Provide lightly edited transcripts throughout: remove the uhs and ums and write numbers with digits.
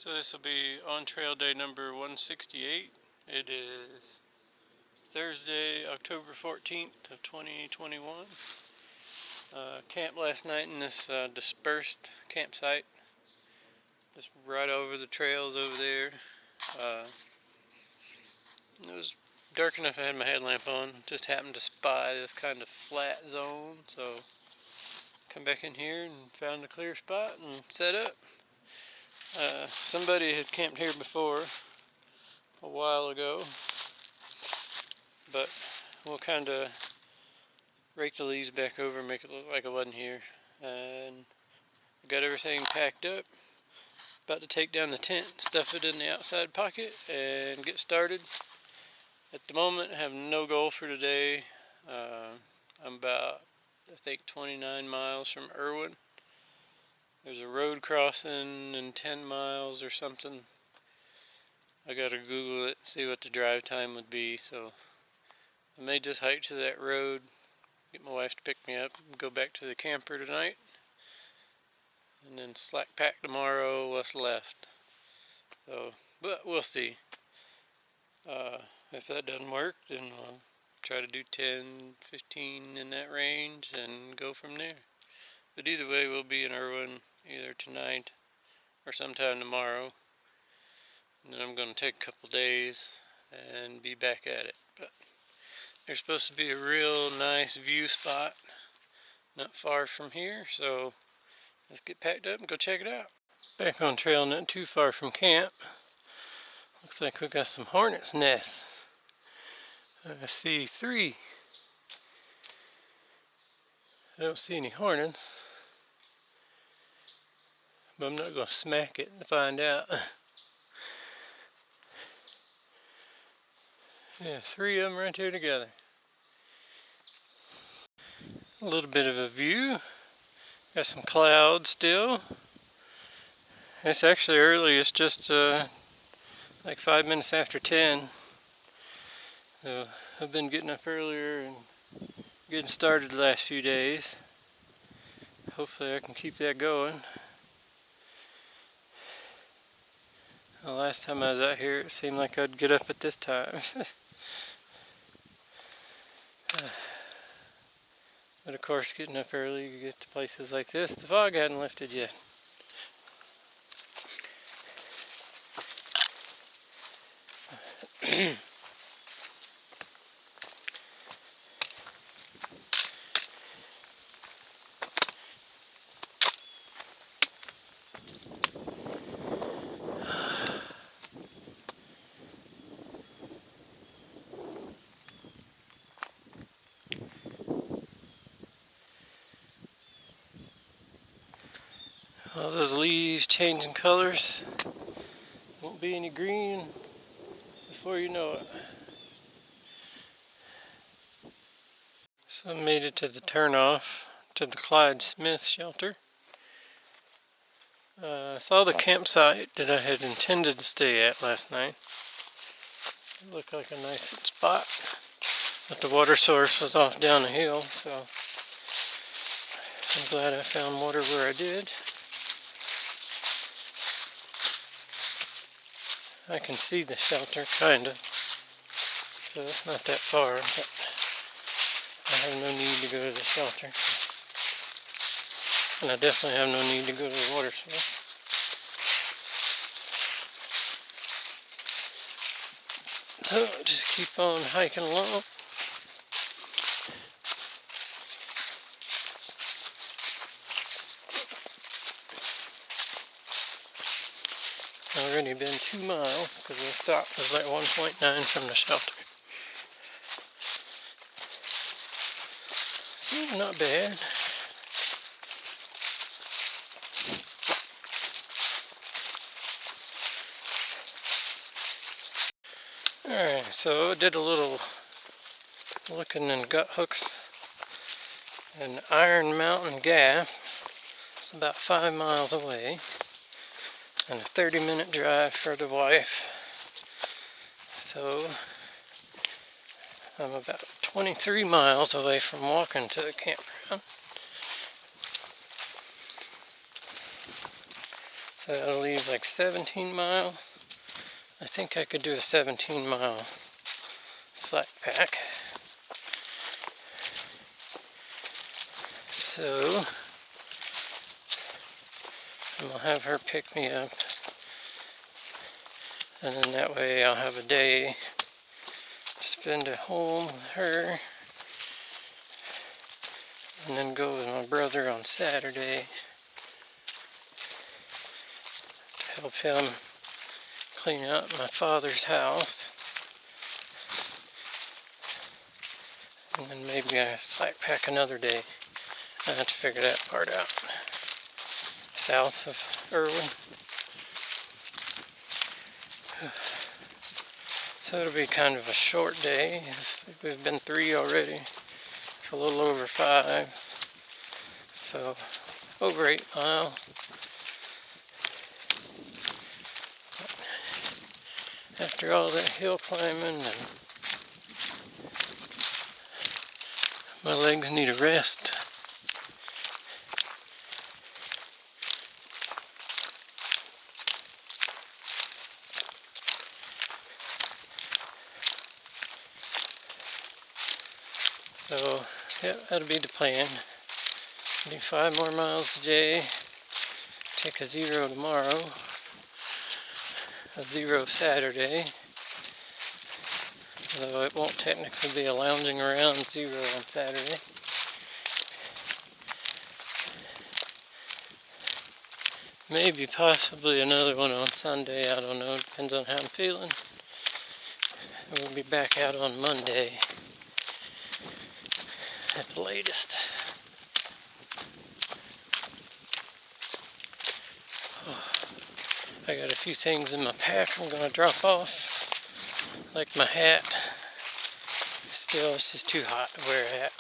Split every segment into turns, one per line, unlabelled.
So this will be on trail day number 168. It is Thursday, October 14th of 2021. Camped last night in this dispersed campsite, just right over the trails over there. It was dark enough I had my headlamp on. Just happened to spy this kind of flat zone, so come back in here and found a clear spot and set up. Somebody had camped here before a while ago, but we'll kind of rake the leaves back over and make it look like I wasn't here. And I got everything packed up, about to take down the tent, stuff it in the outside pocket, and get started. At the moment, I have no goal for today. I'm about, I think, 29 miles from Irwin. There's a road crossing in 10 miles or something. I gotta Google it, see what the drive time would be, so I may just hike to that road, get my wife to pick me up, and go back to the camper tonight, and then slack pack tomorrow what's left. So, but we'll see. If that doesn't work, then I'll try to do 10, 15 in that range and go from there. But either way, we'll be in Irwin either tonight or sometime tomorrow. And then I'm going to take a couple days and be back at it. But there's supposed to be a real nice view spot not far from here, so let's get packed up and go check it out. Back on trail, not too far from camp. Looks like we got some hornets' nests. I see 3. I don't see any hornets, but I'm not going to smack it to find out. Yeah, 3 of them right here together. A little bit of a view. Got some clouds still. It's actually early. It's just like 5 minutes after 10. So I've been getting up earlier and getting started the last few days. Hopefully I can keep that going. The last time I was out here, it seemed like I'd get up at this time. But of course, getting up early, you get to places like this. The fog hadn't lifted yet. All those leaves changing colors. Won't be any green before you know it. So I made it to the turnoff to the Clyde Smith shelter. I saw the campsite that I had intended to stay at last night. It looked like a nice spot, but the water source was off down the hill, so I'm glad I found water where I did. I can see the shelter, kinda, so it's not that far, but I have no need to go to the shelter. And I definitely have no need to go to the water source. So just keep on hiking along. Already been 2 miles because the stop was like 1.9 from the shelter. So not bad. Alright, so I did a little looking in gut hooks and Iron Mountain Gap. It's about 5 miles away and a 30-minute drive for the wife. So I'm about 23 miles away from walking to the campground. So that'll leave like 17 miles. I think I could do a 17-mile slack pack. So I'm gonna have her pick me up, and then that way I'll have a day to spend at home with her, and then go with my brother on Saturday to help him clean out my father's house. And then maybe I slack pack another day. I have to figure that part out. South of Irwin. So it'll be kind of a short day. We've been 3 already. It's a little over 5. So over 8 miles. After all that hill climbing, and my legs need a rest. So, yeah, that'll be the plan. Do 5 more miles a day, take a 0 tomorrow, a 0 Saturday, although it won't technically be a lounging around 0 on Saturday. Maybe possibly another one on Sunday, I don't know, depends on how I'm feeling. We'll be back out on Monday at the latest. I got a few things in my pack I'm going to drop off, like my hat. Still, it's just too hot to wear a hat.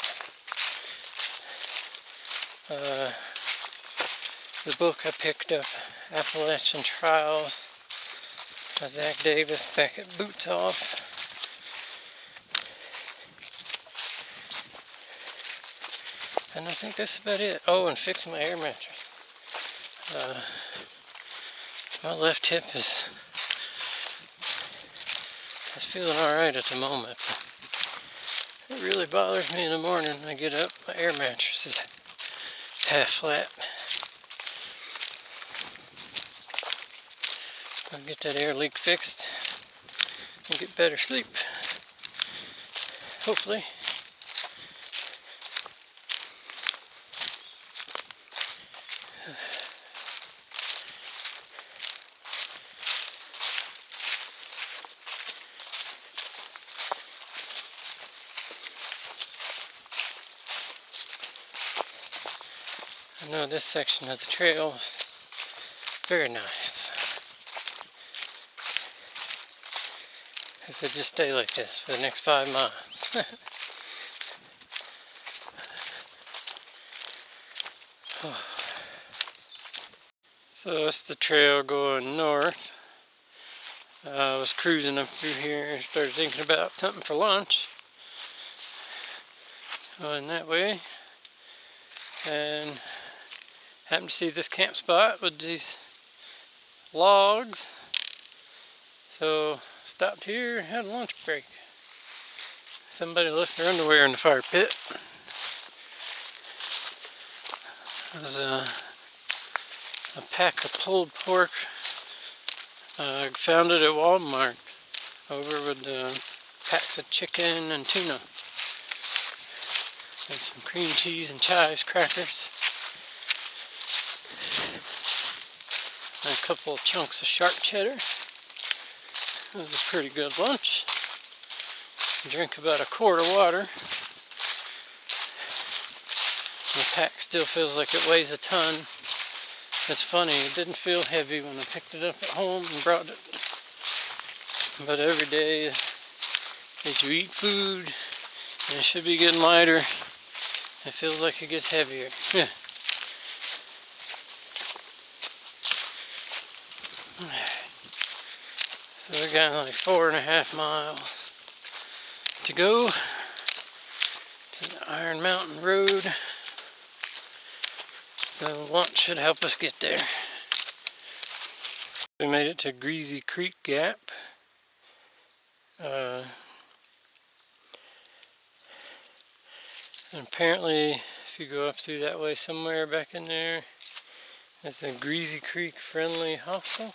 The book I picked up, Appalachian Trail by Zach Davis, back at Boots Off. And I think that's about it. Oh, and fix my air mattress. My left hip is feeling alright at the moment. But it really bothers me in the morning when I get up. My air mattress is half flat. I'll get that air leak fixed and get better sleep. Hopefully. I know this section of the trail is very nice. If it just stay like this for the next 5 miles. So it's the trail going north. I was cruising up through here and started thinking about something for lunch. Going that way. And happened to see this camp spot with these logs. So stopped here and had a lunch break. Somebody left their underwear in the fire pit. It was a pack of pulled pork. I found it at Walmart over with packs of chicken and tuna. And some cream cheese and chives crackers. And a couple of chunks of sharp cheddar. It was a pretty good lunch. Drink about a quart of water. The pack still feels like it weighs a ton. It's funny, it didn't feel heavy when I picked it up at home and brought it. But every day as you eat food, and it should be getting lighter, it feels like it gets heavier. Yeah. So we got like 4.5 miles to go to the Iron Mountain Road. So lunch should help us get there. We made it to Greasy Creek Gap. And apparently, if you go up through that way somewhere back in there, it's a Greasy Creek Friendly Hostel.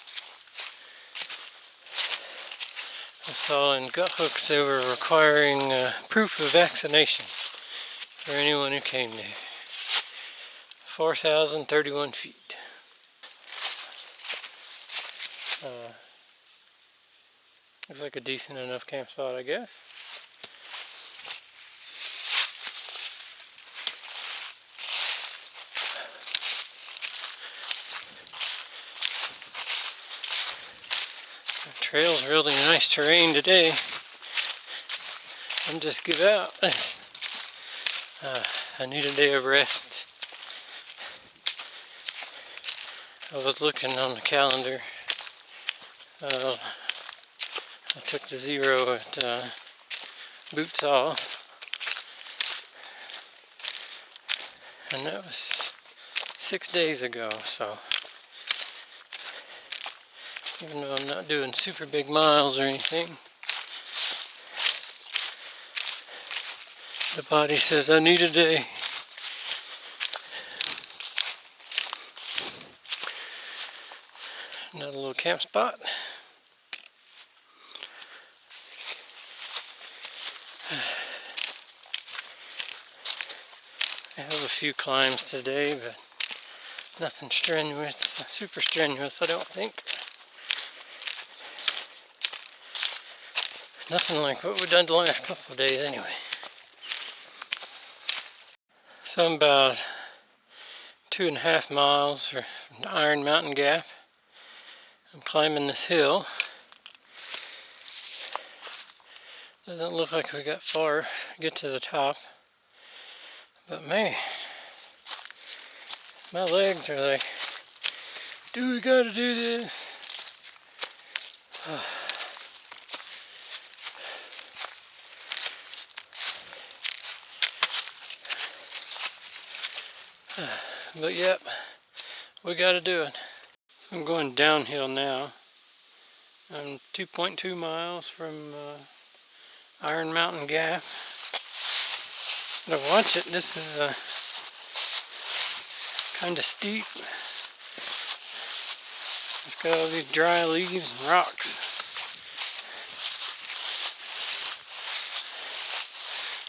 I saw in Gut Hooks they were requiring proof of vaccination for anyone who came there. 4,031 feet. Looks like a decent enough camp spot, I guess. The trail's really nice terrain today. I'm just give out. I need a day of rest. I was looking on the calendar. I took the 0 at Boots Off, and that was 6 days ago. So even though I'm not doing super big miles or anything, the body says I need a day. Another little camp spot. I have a few climbs today, but nothing strenuous, super strenuous, I don't think. Nothing like what we've done the last couple of days anyway. So I'm about 2.5 miles from the Iron Mountain Gap. I'm climbing this hill. Doesn't look like we got far to get to the top. But man, my legs are like, do we gotta do this? But yep, we gotta do it. I'm going downhill now. I'm 2.2 miles from Iron Mountain Gap. To watch it, this is kind of steep. It's got all these dry leaves and rocks.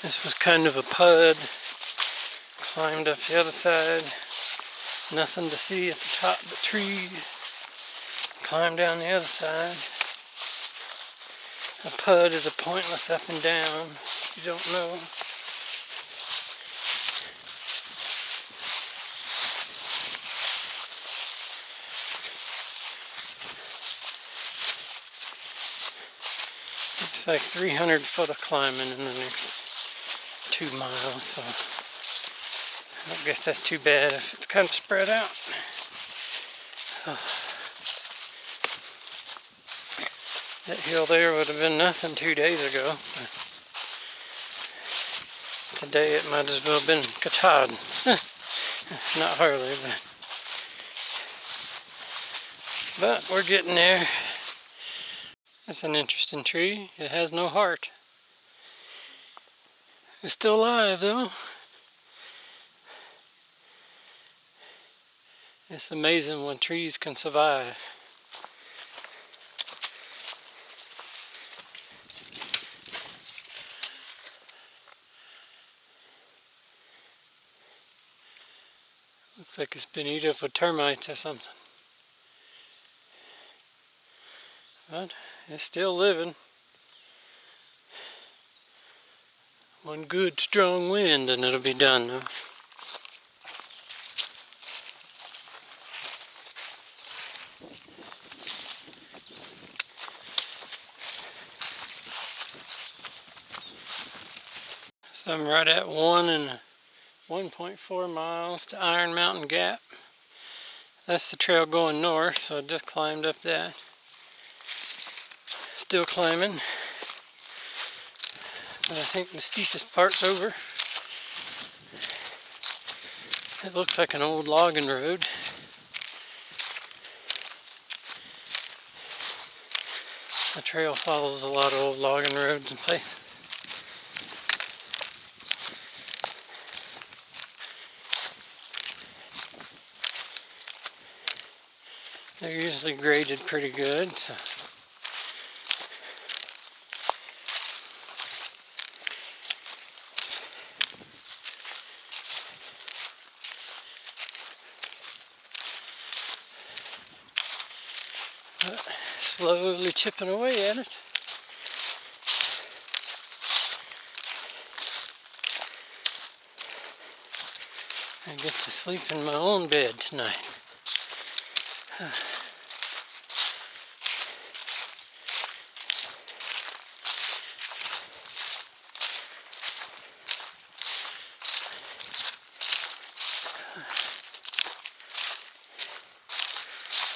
This was kind of a pud. Climbed up the other side. Nothing to see at the top but trees. Climbed down the other side. A pud is a pointless up and down. You don't know. It's like 300 foot of climbing in the next 2 miles, so I guess that's too bad if it's kind of spread out. That hill there would have been nothing 2 days ago. Today it might as well have been Katad. Not Harley, but we're getting there. That's an interesting tree. It has no heart. It's still alive though. It's amazing when trees can survive. Looks like it's been eaten up with termites or something. But it's still living. One good strong wind and it'll be done though. So I'm right at 1.4 miles to Iron Mountain Gap. That's the trail going north, so I just climbed up that. Still climbing. But I think the steepest part's over. It looks like an old logging road. The trail follows a lot of old logging roads and places. They're usually graded pretty good, so. But slowly chipping away at it. I get to sleep in my own bed tonight.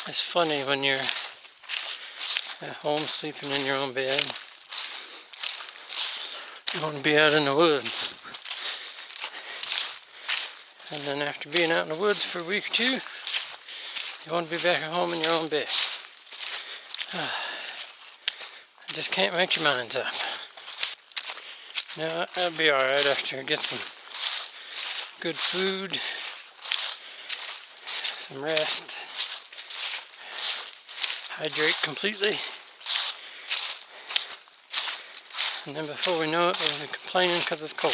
It's funny when you're at home sleeping in your own bed. You want to be out in the woods. And then after being out in the woods for a week or two, you want to be back at home in your own bed. You just can't make your minds up. Now, I'll be alright after I get some good food, some rest, hydrate completely, and then before we know it, we'll be complaining because it's cold.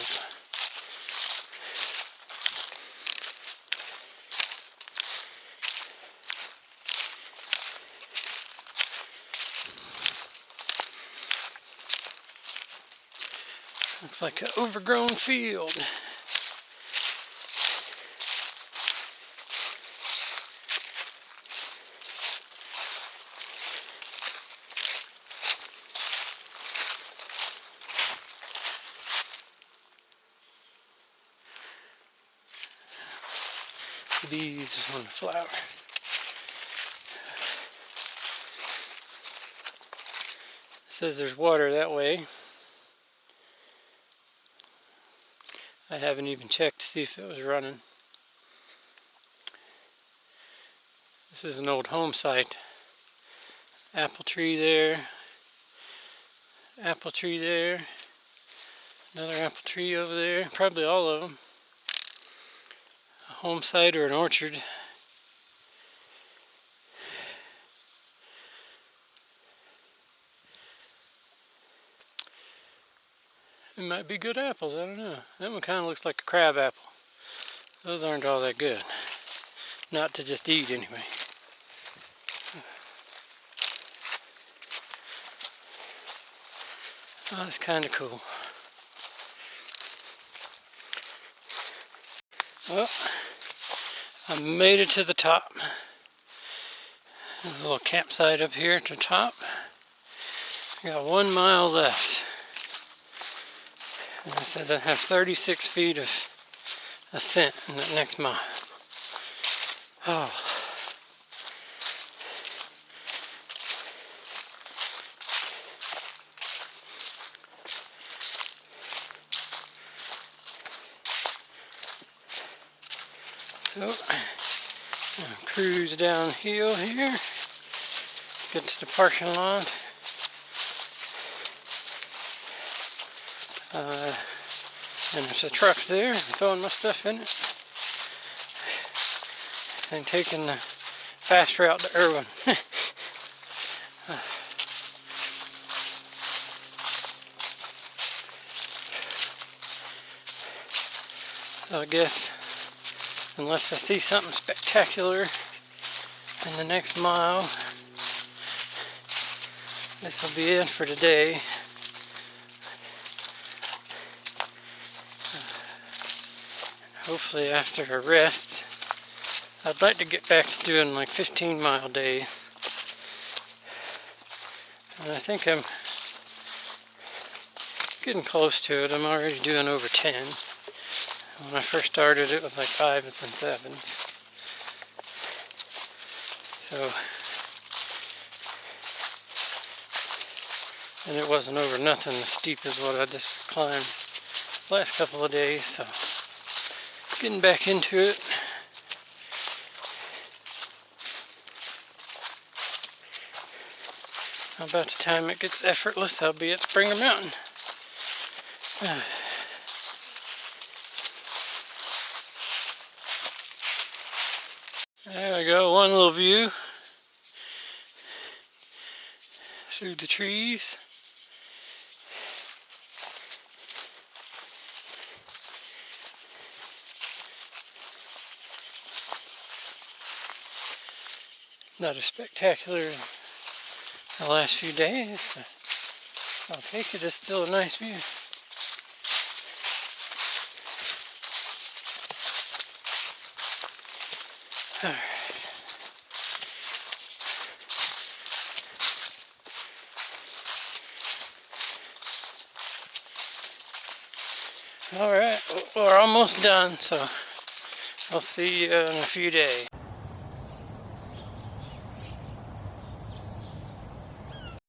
Looks like an overgrown field. Bees on the flower. It says there's water that way. I haven't even checked to see if it was running. This is an old home site. Apple tree there. Apple tree there. Another apple tree over there. Probably all of them. A home site or an orchard. It might be good apples, I don't know. That one kind of looks like a crab apple. Those aren't all that good. Not to just eat anyway. Oh, that's kind of cool. Well, I made it to the top. There's a little campsite up here at the top. I got 1 mile left. And it says I have 36 feet of ascent in that next mile. Oh. So, I'll cruise downhill here, get to the parking lot. And there's a truck there, I'm throwing my stuff in it. And taking the fast route to Irwin. So I guess, unless I see something spectacular in the next mile, this will be it for today. Hopefully after a rest, I'd like to get back to doing like 15-mile days. And I think I'm getting close to it. I'm already doing over 10. When I first started, it was like 5s and 7s. So, and it wasn't over nothing as steep as what I just climbed the last couple of days. So, getting back into it. About the time it gets effortless, I'll be at Springer Mountain. There we go, one little view through the trees. Not as spectacular in the last few days, but I'll take it. It's still a nice view. Alright, we're almost done, so I'll see you in a few days.